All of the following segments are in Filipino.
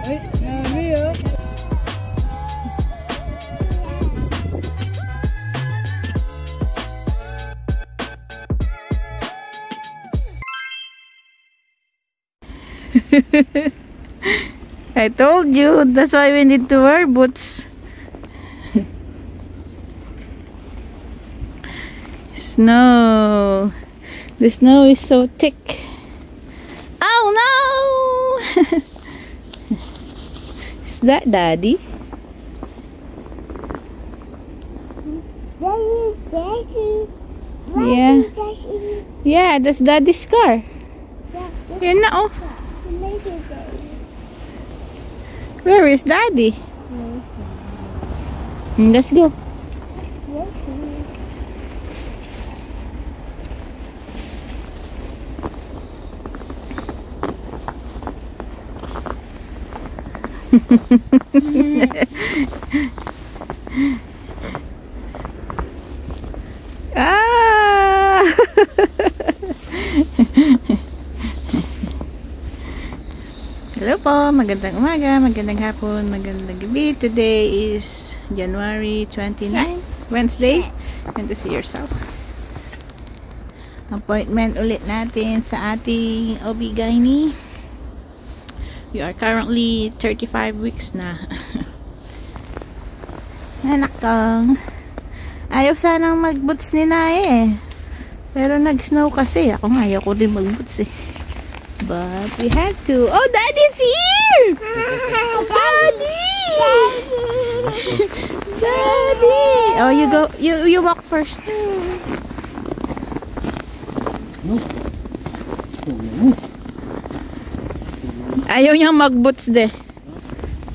Ay, nami oh. I told you, that's why we need to wear boots. Snow. The snow is so thick. Oh no! Is that Daddy? Daddy. Yeah. Yeah, that's Daddy's car. Yan na oh. Where is Daddy? Let's go. Ah! Hello po, magandang umaga, magandang hapon, magandang gabi. Today is January 29, Wednesday. And to see yourself. Appointment ulit natin sa ating OB-GYN. We are currently 35 weeks na. Anak kong ayaw sanang mag-boots ni Nae eh. Pero nag-snow kasi. Ako nga ayaw ko din mag-boots eh. But we had to. Oh, Daddy's here! Daddy! Daddy! Oh, you go. You walk first. Ayaw niyang mag-boots de.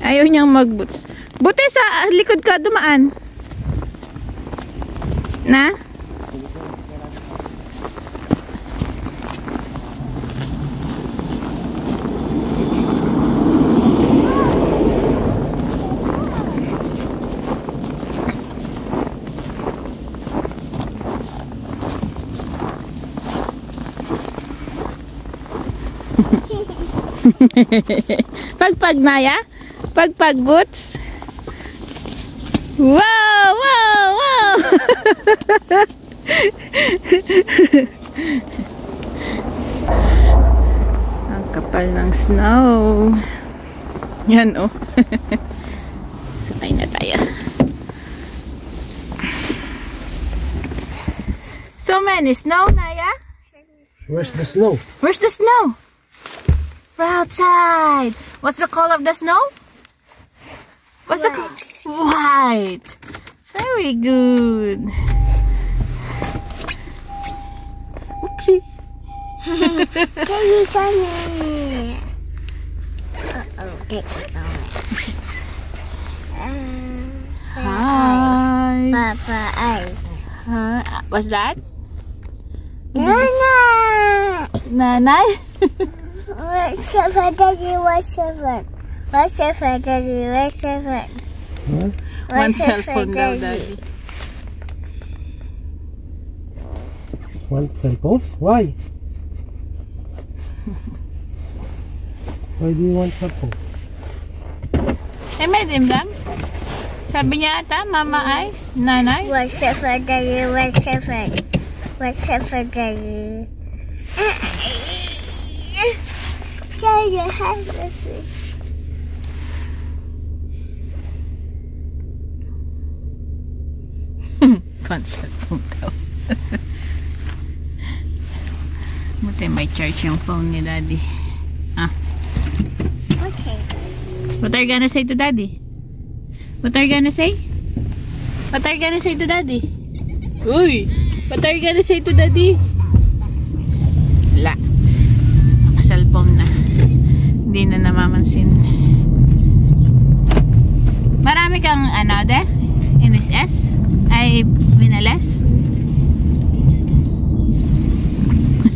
Ayaw niyang mag-boots. Buti sa likod ka dumaan. Na? Pagpag Naya? Pagpag boots? Wow! Wow! Wow! Ang kapal ng snow. Yan oh. Sakay na tayo. So many snow, Naya? Where's the snow? Where's the snow? We're outside. What's the color of the snow? What's the color? White. Very good. Oopsie. Can you come here? Uh-oh, get it away. Hi. Papa ice. Hi. What's that? Nana! Nanay? What's seven, Daddy? What's seven? What's seven, Daddy? What's seven? Huh? One cell phone daw, Daddy. One cell phone? Why? Why do you want cell phone? Eh, may dimdam? Sabi niya ata, Mama Ice, Nanay? What's seven, Daddy? What's seven? What's seven, Daddy? Daddy, have a fish. One cell phone daw. Buti may charge yung phone ni Daddy. Ah. Okay. What are you gonna say to Daddy? What are you gonna say? What are you gonna say to Daddy? Uy! What are you gonna say to Daddy? Wala. Naka-cellphone na. Hindi na namamansin. Marami kang ano de? NSS? Ay, Vinales?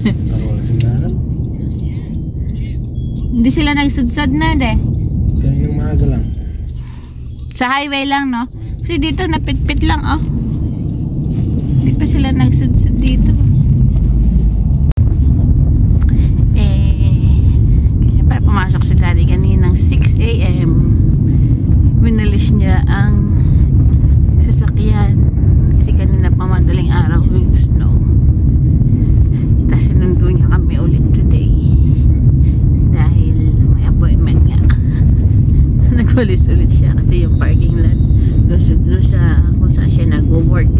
Tawag simbahan? Hindi sila nagsudsad na de. Kanyang maaga lang. Sa highway lang, no? Kasi dito, napit-pit lang, oh. Hindi pa sila nagsudsad dito. Eh, kaya para pumasok si Daddy kaninang 6 AM. Nagwalis ulit siya kasi yung parking lot doon sa kung saan siya nagwo-work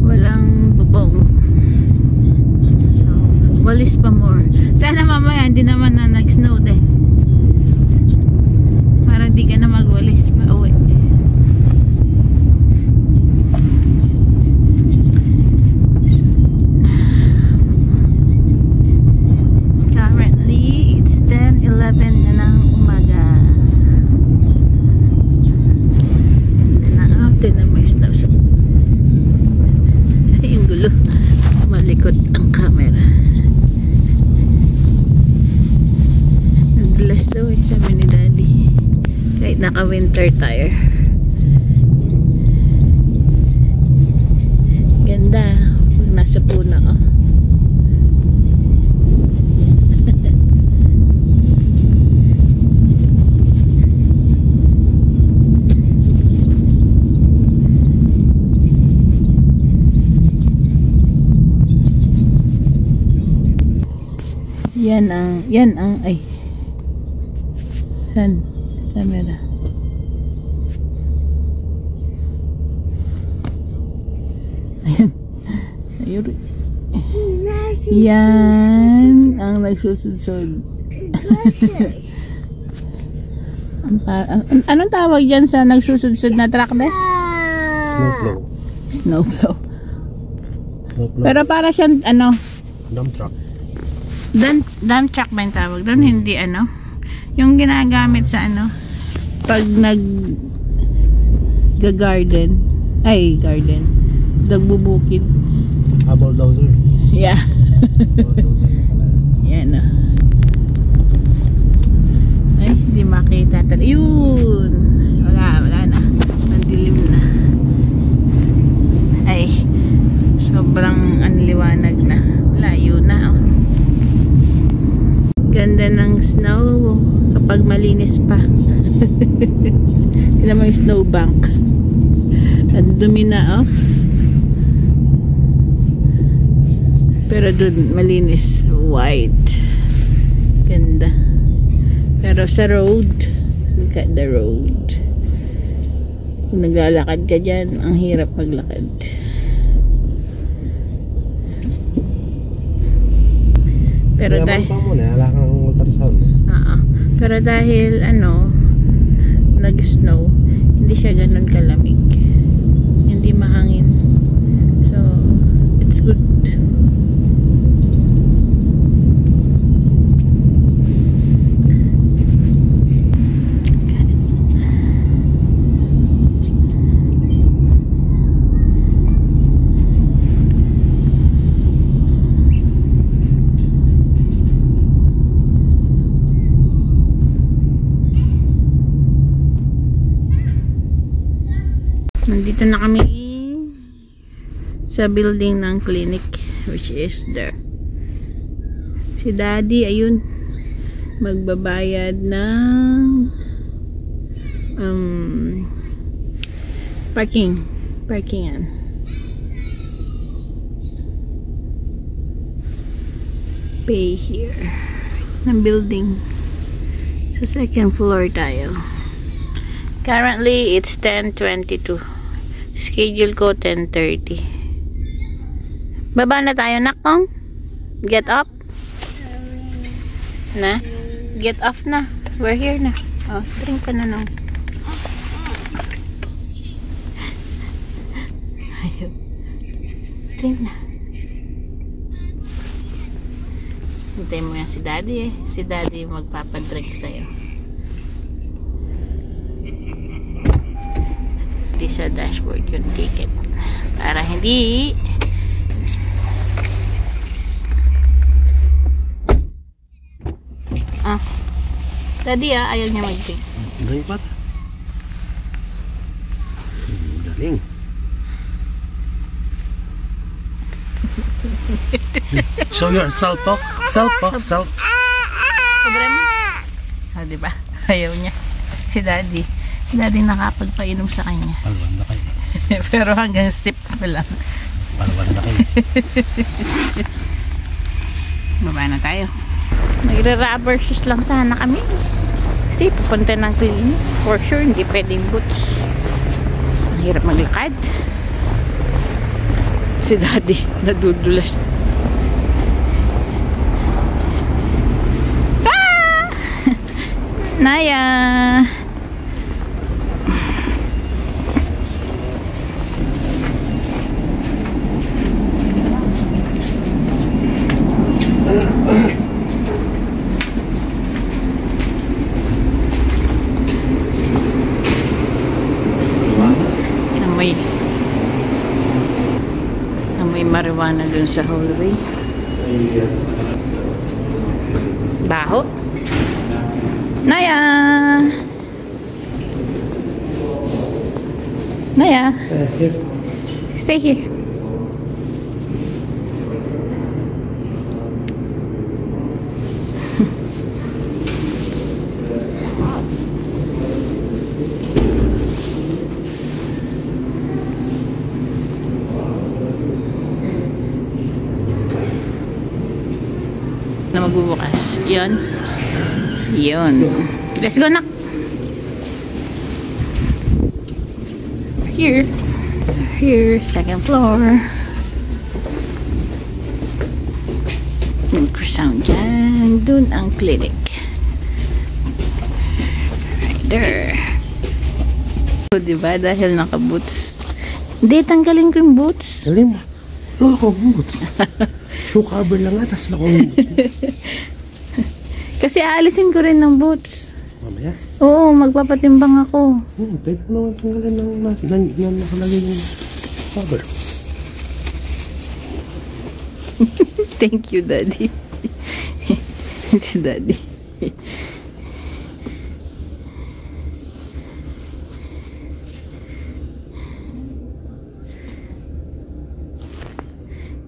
walang bubong. So walis pa more. Sana mamaya hindi naman na nag-snow din para di ka na magwalis pa uwi. Currently it's 10:11 na ng umaga. Yung gulo malikot ang camera. Nadulas daw yung sabi ni daddy kahit naka winter tire. Ganda pag nasa puno oh. Yan ang ay saan camera ayan ayun yan ang nagsusudsod. Anong tawag yan sa nagsusudsod na truck de? Snowplow. Pero para siyang ano Dump truck. Dump truck ba yung tawag doon? Hindi ano yung ginagamit sa ano pag garden nagbubukid. Bulldozer. Yeah. Bulldozer na pala. Yan o. Ay hindi makita yun wala na nandilim na ay sobrang anliwanag na layo na oh. Ganda ng snow kapag malinis pa. Tignan mo yung snowbank. Ang dumi na oh. Pero dun malinis, white. Ganda. Pero sa road, look at the road. Kung naglalakad ka dyan, ang hirap maglakad. Pero dahil pero dahil ano nag-snow hindi siya ganun kalamig, hindi mahangin, so it's good. Nandito na kami sa building ng clinic which is there. Si daddy ayun magbabayad ng parkingan. Pay here ng building. Sa second floor tayo. Currently it's 10:22. Schedule ko 10:30. Baba na tayo, nakong. Get up. Na? Get off na. We're here na. Oh, drink ka na nung. Ayaw. Drink na. Hintayin mo yan si daddy eh. Si daddy magpapadrink sa'yo. Sa dashboard yung ticket para hindi daddy ayaw niya mag-drink. Drink pa? Galing. Show yourself po. Self. Sobrang mo? Diba? Ayaw niya. Si daddy nakapagpainom sa kanya. Palwan na kayo. Pero hanggang step pa lang. Palwan na kayo. Baba na tayo. Nagre-rubber shoes lang sana kami. Kasi pupunta ng clinic. For sure, hindi pwedeng boots. Ang hirap maglakad. Si daddy, nadudulas. Ah! Naya! May marijuana dun sa hallway. Baho. Naya! Naya! Stay here. Na magbubukas. Yun. Yun. Let's go, nak. Here. Here. Second floor. Ultrasound dyan. Dun ang clinic. Right there. So, diba? Dahil naka-boots. Hindi, tanggalin ko yung boots. Galing mo. Wala ko boots. Shoe cover lang nga, tas lang akong Kasi aalisin ko rin ng boots. mamaya. Oo, magpapatimbang ako. Pwede mo naman tanggalin ng nakalagay yung cover. Thank you, Daddy. Si Daddy.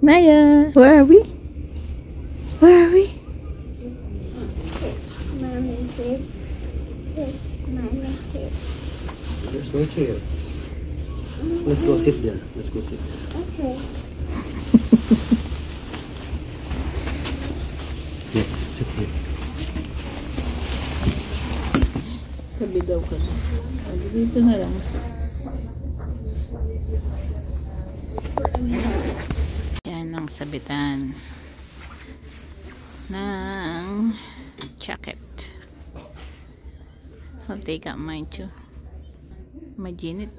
Naya, where are we? Where are we? Mommy, sit. Sit. Mommy, sit. There's no chair. Let's go sit there. Let's go sit there. Okay. Yes, sit here. Sabi daw ka na. Dito na lang. Yan ang sabitan ng jacket. I'll take out mine too. Mainit.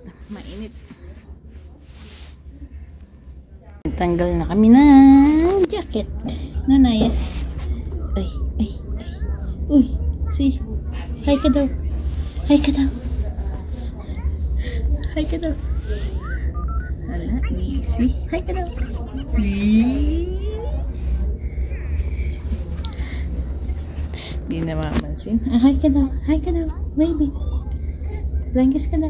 Tanggal na kami ng jacket. Nanay. Ay. Uy, see. Hi ka daw. Hi ka daw. Hala, easy. Hi ka daw. Hindi na mamansin. Hi ka daw. Baby. Blankets ka daw.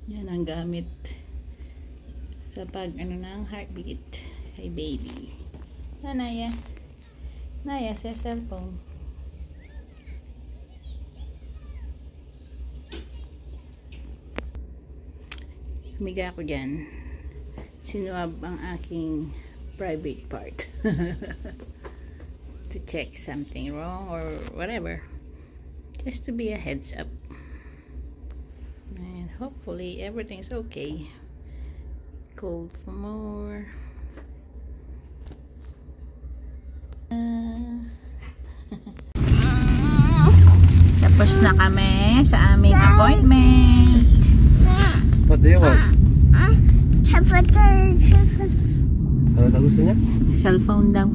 Yan ang gamit sa pag ng heartbeat. Hi baby. Naya sa cellphone. Humiga ako dyan. Sinuab ang aking private part. To check something wrong or whatever. Just to be a heads up. And hopefully everything's okay. Cold for more. Tapos na kami sa aming appointment. What do you want? Ano na gusto niya? Cellphone daw.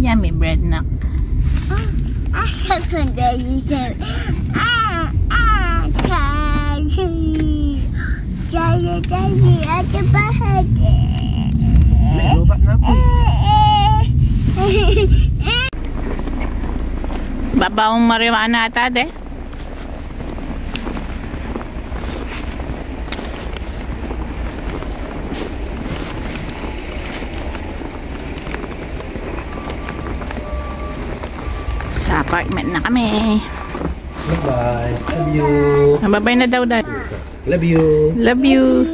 Yummy bread, nak. Lupa na po. Babaong marijuana ata, de. Sa apartment na kami. Bye-bye. Love you. Nababay na daw, dad. Love you. Love you.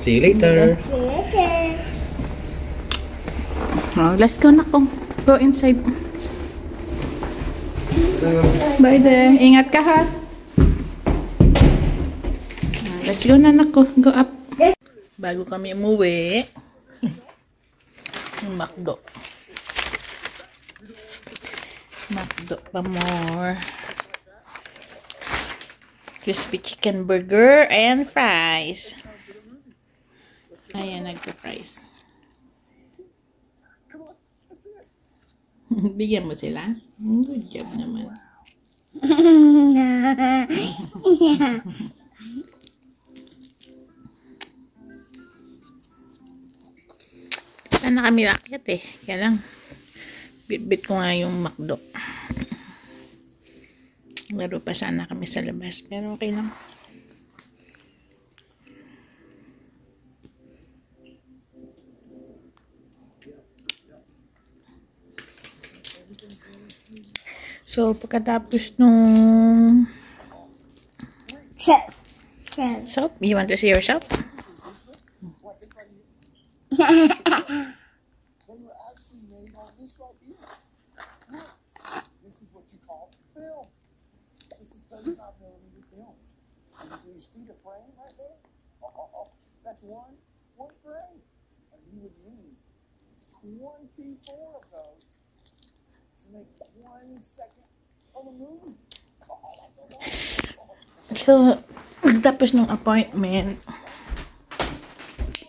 See you later. See you later. Oh, let's go na ko. Go inside. Bye there. Ingat ka ha. Let's go na nako. Go up. Bago kami umuwi, yung McDo. McDo pa more. Crispy chicken burger and fries. Ayan, nagpa-fries. Bigyan mo sila. Good job naman. Sana kami akyat eh. Kaya lang, bit-bit ko nga yung McDo. Laro pa sana kami sa labas. Pero okay lang. So, pagkatapos nung soap, you want to see your soap? They were actually made on this right here. Look, this is what you call film. This is 35mm film. And do you see the frame right there? That's one frame. And you would need 24 of those to make 1 second of a movie. So, tapos nung appointment,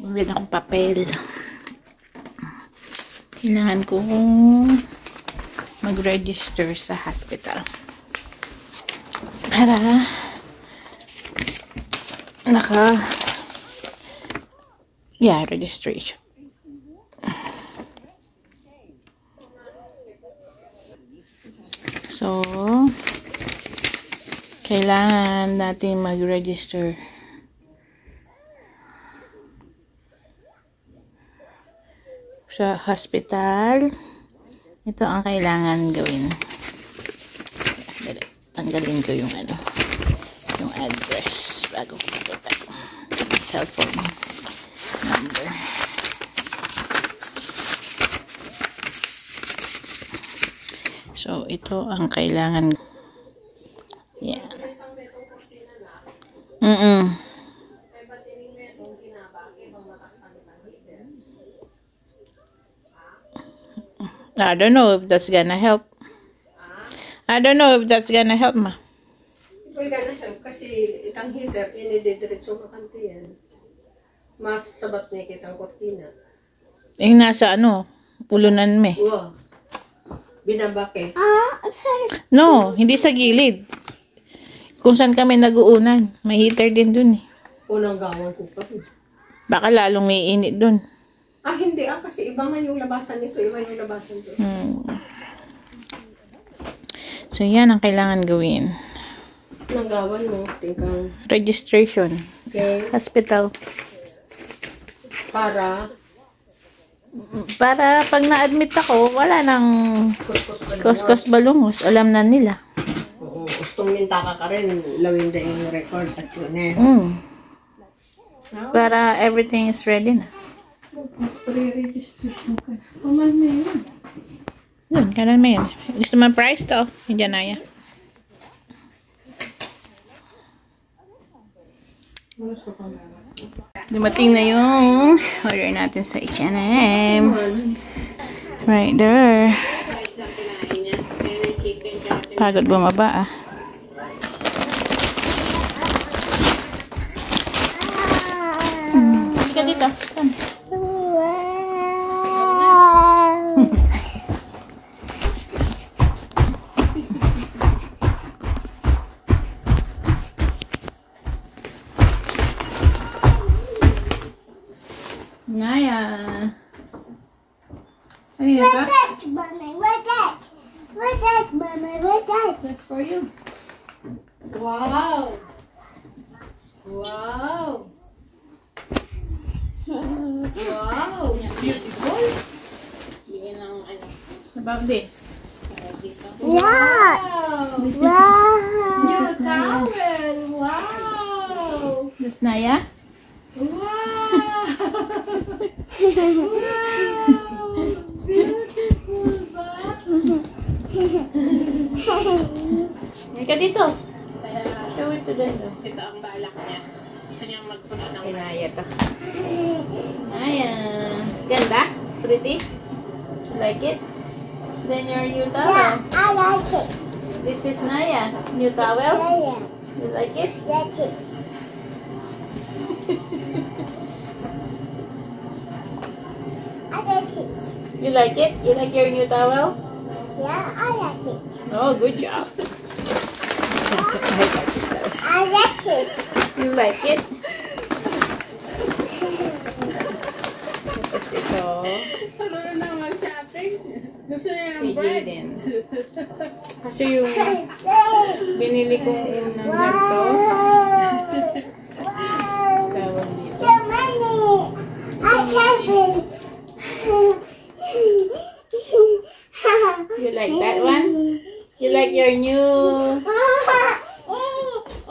bumili akong papel. Kailangan kong mag-register sa hospital. Para registration. So, kailangan natin mag-register sa hospital. Ito ang kailangan gawin. Tanggalin ko yung yung address bago ko makita cellphone number. So ito ang kailangan. Yeah. I don't know if that's gonna help. I don't know if that's gonna help, ma. Hindi gonna help kasi itang heater, inididiretso makanto yan. Mas sabat na kitang kortina. Yung nasa ulunan me. Wow. Binabake. No, hindi sa gilid. Kung saan kami nag-uunan. May heater din dun eh. Unang gawan ko pa. Baka lalong may init dun. Hindi kasi iba nga yung labasan nito, iba yung labasan nito. So, yan ang kailangan gawin. Unang gawan mo, tingkang Registration. okay. Hospital. Para Pag na-admit ako, wala nang kuskus balungos. Alam na nila. gustong minta ka rin, lawin na yung record at yun eh. Para everything is ready na. Pre-registration ka. Kumal mo yun. Yun, kanan mo yun. Gusto mo price to? Hindi na yan. Dumating na yung order natin sa H&M. Right there. Pagod bumaba ah. Hindi ka dito. Naya. Ano yun ito? What's that, Mommy? What's that? What's that, Mommy? What's that? That's for you. Wow! Wow! Wow! It's beautiful! Yun ang ano. About this. Yeah. Wow! This is Wow. New towel! Wow! This Naya? Wow! Beautiful ba? Halika dito. Show it to them. Ito ang balak niya. Gusto niyang magpunta ng Naya to. Naya. Ganda? Pretty? You like it? Then your new towel. I like it. This is Naya's new towel. Yeah, You like it? that's it. I like it. You like it? You like your new towel? Yeah, I like it. Oh, good job. I like it. You like it? Tapos ito. Ano na mag-shopping? Gusto niya ng Kay bread. Jaden. Kasi yung binili kong unang ganito. Tawag dito. So many. I can't believe. You like that one? You like your new...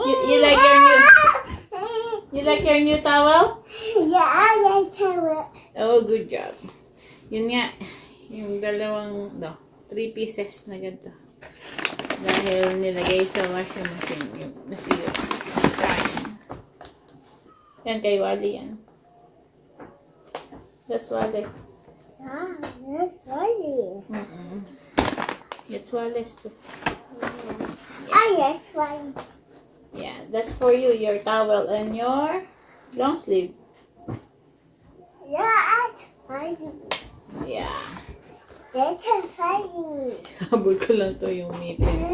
You like your new... You like your new towel? Yeah, I like it. Oh, good job. Yun nga. Yung dalawang... 3 pieces na ganito. Dahil nilagay sa washing machine. Yung nasira. Sa akin. Yan kay Wally yan. That's Wally. Ah, that's funny. It's Wally's too. I like one. Yeah, that's for you. Your towel and your long sleeve. Yeah, I funny. Yeah. That's funny. Habol ko lang to yung meeting.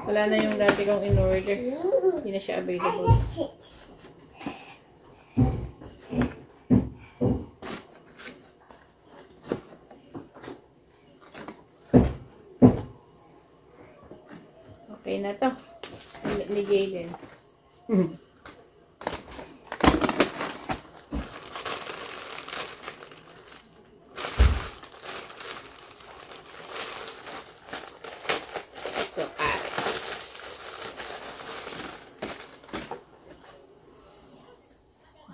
Wala na yung dati kong in-order. Hindi na siya I available. like it. Okay na to. Ni Jaden. So,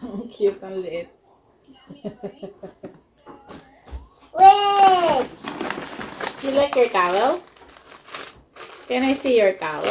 ang cute ang liit. Wait. You like your towel? Can I see your towel?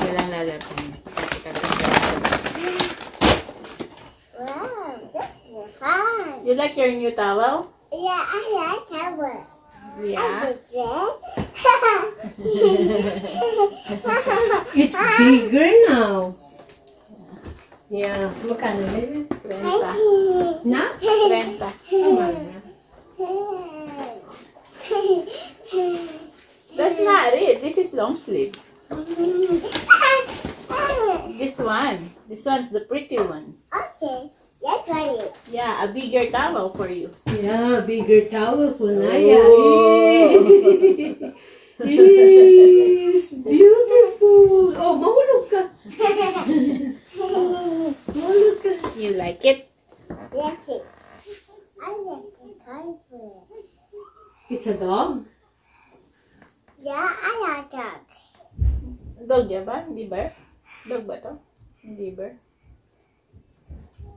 Walang lalaban. Wow, this is fun. You like your new towel? Yeah, I like that one. Yeah. It's bigger now. Yeah. Magkano na yun? 30. Na? 30. That's not it. This is long sleeve. This one. This one's the pretty one. Okay, let's try it. Yeah, a bigger towel for you. Yeah, bigger towel for Naya. Oh. It's beautiful. Oh, mahulog ka. Mahulog ka. You like it? Like it. I like the color. It's a dog? Yeah, I like that. Dog ya ba? Hindi ba? Dog ba to? Hindi ba?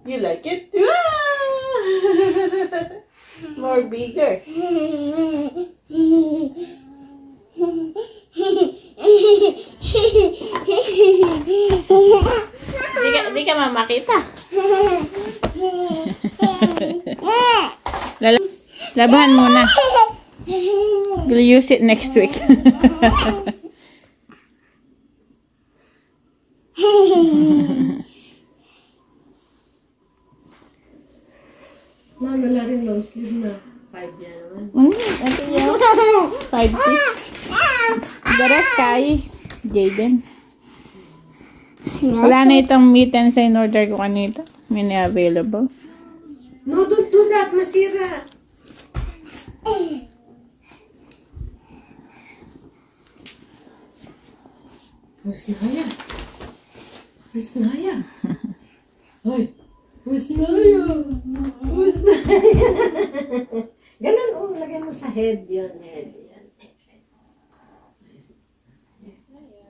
You like it? More bigger. Di ka mamakita. Labahan muna. We'll use it next week. Wala rin long sleeve na. 5 niya naman. Ito yun. 5 feet. The rest kay Jaden. Wala na itong mittens sa in-order ko kanito. Mini available. No, don't do that. Masira. Where's Naya? Where's Naya? Hoy! Where's Naya? Where's Naya? Ganun, oh. Lagay mo sa head yun. Head. Yan.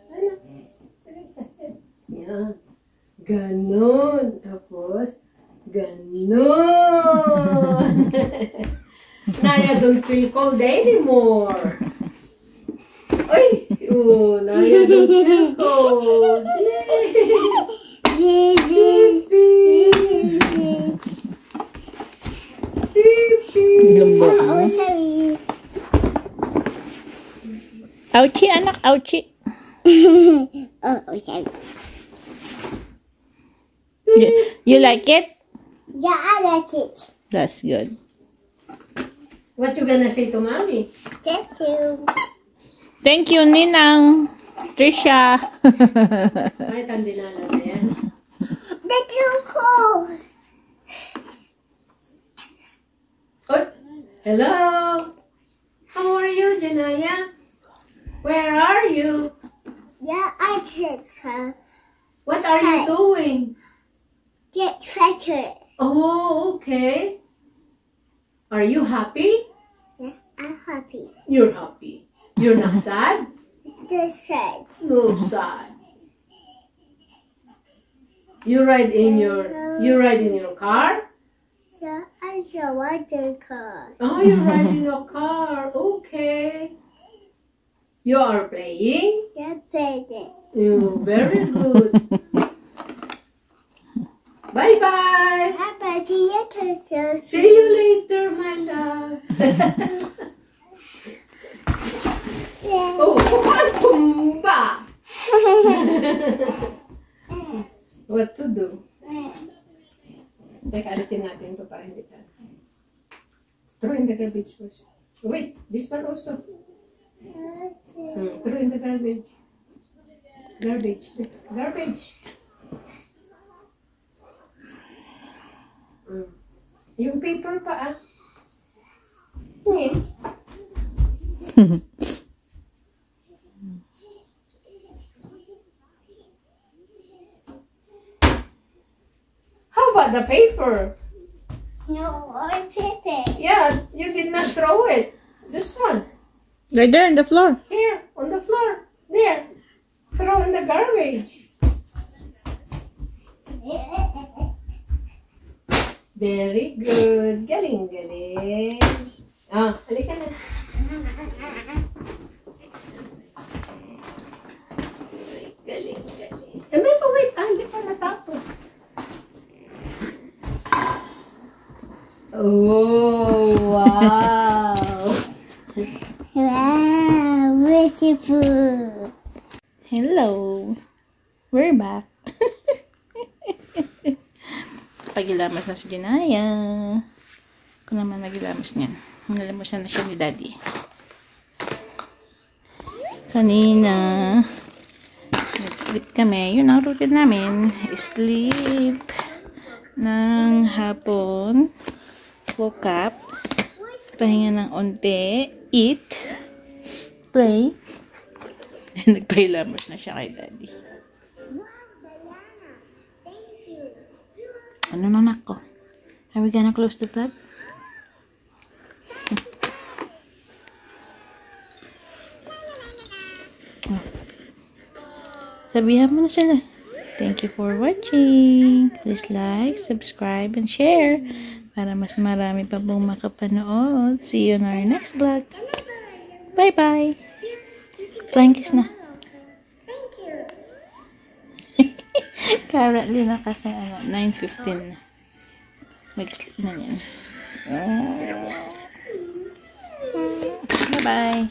Ano? Lagay sa head. Yan. Ganun. Tapos, ganun. Naya, don't feel cold anymore. Ay! Oh, Naya, don't feel cold. Lambot mo. Oh, sorry. Ouchie, anak. Ouchie. Oh, sorry. You like it? Yeah, I like it. That's good. What you gonna say to mommy? Thank you. Thank you, Ninang. Trisha. Ay, tandinala na yan. Thank you, cool. Oh, hello. How are you, Janaya? Where are you? Yeah, I get her. What are you doing? Get treasure. Oh, okay. Are you happy? Yeah, I'm happy. You're happy. You're not sad? Just sad. No sad. You ride in your car? Yeah, I saw the car. Oh, you're riding a car. Okay. You are playing? Yeah, baby. Oh, very good. Bye-bye. Papa, see you later. See you later, my love. Yeah. Oh, tumba. What to do? Teka, alisin natin ito para hindi ka. Throw in the garbage first. Wait, this one also. Throw in the garbage. Garbage. Yung paper pa ah. Ngayon. How about the paper? No, I paper. Yeah, you did not throw it. This one. Right there on the floor. Here, on the floor. There. Throw in the garbage. Very good. Galing. Ah, halika na. Galing. May pa-wait. Hindi pa natapos. Oh, wow. Wow, beautiful. Hello. We're back. Pagilamas na si Janaya. Ako naman nagilamas niyan. Nalamusan na siya ni Daddy. Kanina, nag-sleep kami. Yun ang routine namin. Sleep ng hapon. Woke up. Pahinga ng onte. Eat. Play. Nagpahilamos na siya kay Daddy. Ano na nako? Are we gonna close the vlog? Sabihan mo na sila. Thank you for watching. Please like, subscribe, and share para mas marami pa pong makapanood. See you in our next vlog. Bye-bye. Flying kiss na. Thank you. Currently na kasi 9:15 na. Mag-sleep na yan. Bye-bye.